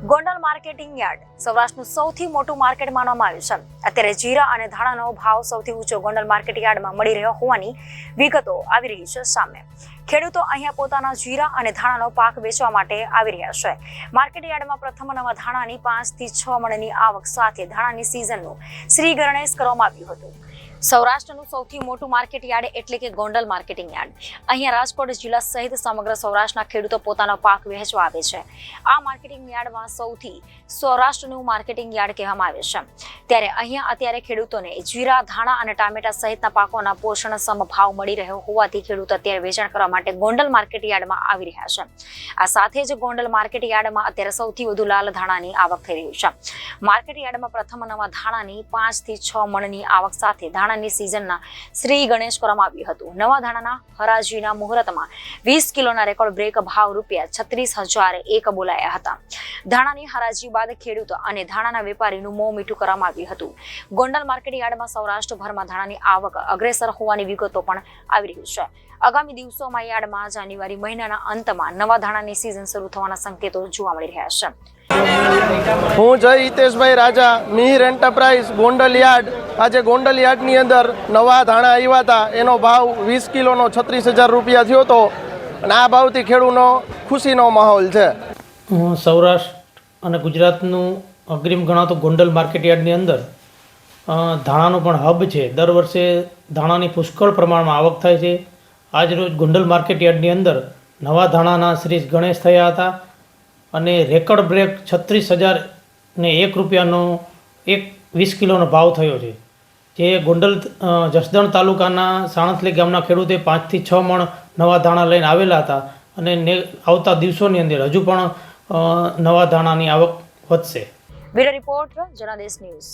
Gondal marketing yard સૌરાષ્ટ્રનું સૌથી મોટું market માનવામાં આવ્યું છે। અત્યારે જીરા અને ધાણાનો ભાવ સૌથી ઊંચો ગોંડલ માર્કેટ યાર્ડમાં મળી રહ્યો હોવાની વિગતો આવી રહી છે સામે। ખેડૂતો અહીંયા પોતાના જીરા અને ધાણાનો પાક વેચવા માટે આવી રહ્યા છે। માર્કેટ યાર્ડમાં પ્રથમ નવા ધાણાની 5 થી 6 મણની આવક સાથે ધાણાની સિઝનનું શ્રી ગણેશ કરવામાં આવ્યું હતું। સૌરાષ્ટ્રનું સૌથી મોટું માર્કેટ યાર્ડ એટલે કે ગોંડલ માર્કેટિંગ યાર્ડ। અહીંયા રાજકોટ જિલ્લા સહિત સમગ્ર સૌરાષ્ટ્રના ખેડૂતો પોતાનો પાક વહેંચવા આવે છે। આ માર્કેટિંગ યાર્ડમાં સૌથી સૌરાષ્ટ્રનું માર્કેટિંગ યાર્ડ કહેવામાં આવે છે। ત્યારે અહીંયા અત્યારે ખેડૂતોને જીરા, ધાણા અને ટામેટા સહિતના પાકોના પોષણક્ષમ ભાવ મળી રહ્યો હોવાથી ખેડૂતો અત્યારે વેચાણ કરવા માટે ગોંડલ માર્કેટ યાર્ડમાં આવી રહ્યા છે। આ સાથે જ ગોંડલ માર્કેટ યાર્ડમાં અત્યારે સૌથી વધુ લાલ ધાણાની આવક થઈ રહી છે। માર્કેટ યાર્ડમાં પ્રથમ નવા ધાણાની 5 થી 6 મણની આવક સાથે ધાણાની સિઝનના શ્રી ગણેશ કરવામાં આવ્યું હતું। નવા ધાણાના હરાજીના મુહૂર્તમાં 20 કિલોના રેકોર્ડ બ્રેક ભાવ ₹36,001 બોલાયા હતા। ધાણાની હરાજી બાદ ખેડૂતો અને ધાણાના વેપારીનું મોં મીઠું કરવામાં આવ્યું હતું। ગોંડલ માર્કેટ યાર્ડમાં સૌરાષ્ટ્રભરમાં ધાણાની આવક અગ્રેસર હોવાની વિગતો પણ આવી રહી છે। આગામી દિવસોમાં યાર્ડમાં જાન્યુઆરી મહિનાના અંતમાં નવા ધાણાની સિઝન શરૂ થવાના સંકેતો જોવા મળી રહ્યા છે। હું જય હિતેશભાઈ રાજા, મિહિર એન્ટરપ્રાઇઝ, ગોંડલ યાર્ડ। આજે ગોંડલ યાર્ડની અંદર નવા ધાણા આવ્યા હતા, એનો ભાવ 20 કિલોનો ₹36,000 થયો હતો અને આ ભાવથી ખેડૂતનો ખુશીનો માહોલ છે। સૌરાષ્ટ્ર અને ગુજરાતનું અગ્રીમ ગણાતો ગોંડલ માર્કેટ યાર્ડની અંદર ધાણાનો પણ હબ છે। દર વર્ષે ધાણાની પુષ્કળ પ્રમાણમાં આવક થાય છે। આજ રોજ ગોંડલ માર્કેટ યાર્ડની અંદર નવા ધાણાના શ્રી ગણેશ થયા હતા અને રેકર્ડ બ્રેક ₹36,001નો 20 કિલોનો ભાવ થયો છે, જે ગોંડલ જસદણ તાલુકાના સાણસલી ગામના ખેડૂતે 5 થી 6 મણ નવા ધાણા લઈને આવેલા હતા અને આવતા દિવસોની અંદર હજુ પણ નવા ધાણાની આવક વધશે। Bureau report Janadesh news.